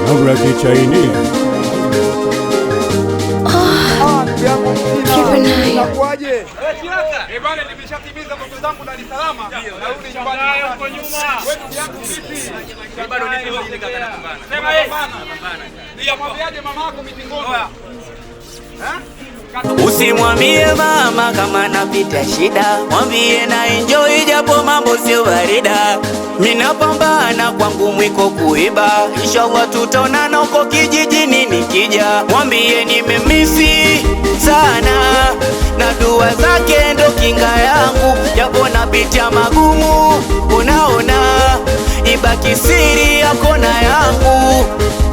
Nabraki Chinese. Inakuaje? Bwana nimeshatimiza ndoto zangu Dar es Salaam. Narudi nyumbani huko nyuma. Wewe ndugu yangu vipi? Bado nipo kaka napambana. Sema yeye. Niamwambiaje mama yako mitingoni? Usimwambie mama kama napita shida, mwambie na enjoy japo mambo sio barida. Minapambana kwangu mwiko kuiba, inshallah tutaonana huko kijijini nikija. Mwambie nimemisi sana na dua zake ndo kinga yangu, japo napitia magumu unaona, ibaki siri yako na yangu.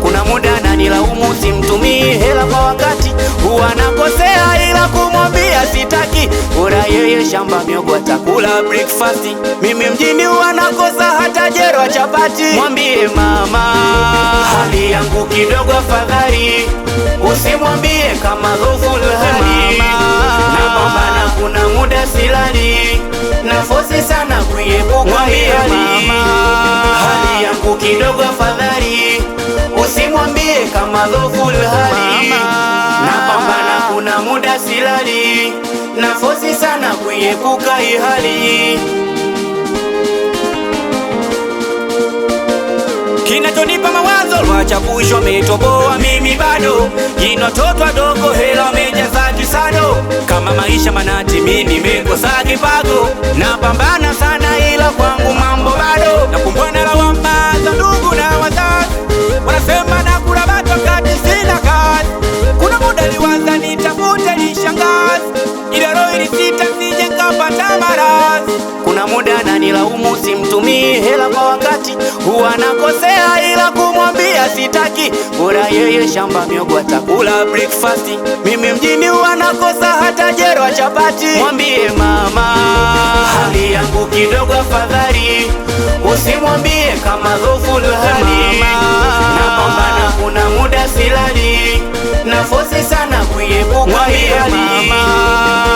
Kuna muda nanilaumu simtumii hela kwa wakati, huwa nakosea ila kumwambia sitaki. Bora yeye shamba miogo atakula breakfast, mimi mjini huwa nakosa hata jero chapati. Mwambie mama hali yangu kidogo afadhali, usimwambie kama dhoful hali. Napambana kuna muda silali, nafosi sana kuiepuka hali. Hali yangu kidogo afadhali, usimwambie kama dhoful hali. Napambana kuna muda silali, nafosi sana kuiepuka hii hali. Kinachonipa mawazo lwachapushwa wametoboa, mimi bado jino watoto wadogo hela wamejaza kisado. Kama maisha manati mimi nimekosa kipago, napambana sana ila kwangu mambo bado. Nakumbana lawama za ndugu na wazazi, wanasema nakula bato wakati sina kazi. Kuna muda liwaza nitafute lishangazi, ila roho ilisita nisije nikapata maradhi. Kuna muda nanilaumu simtumii hela kwa wakati, huwa nakosea ila kumwambia sitaki. Bora yeye shamba miogo atakula breakfast, mimi mjini huwa nakosa hata jero chapati. Mwambie mama hali yangu kidogo afadhali, usimwambie kama dhoful hali. Napambana kuna muda silali, nafosi sana kuiepuka hali.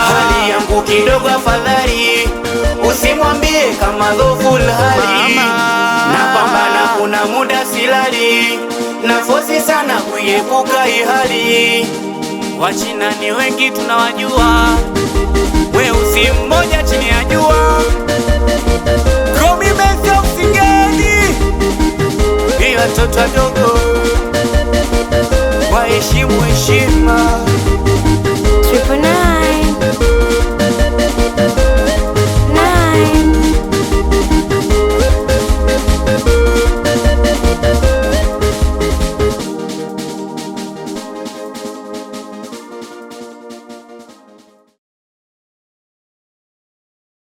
Hali yangu kidogo afadhali, usimwambie kama dhoful hali. Napambana kuna muda silali, nafosi sana kuiepuka hii hali. Wachina ni wengi tunawajua, weusi mmoja chini ya jua. Komi mesa usingeni, hii watoto wadogo waheshimu heshima.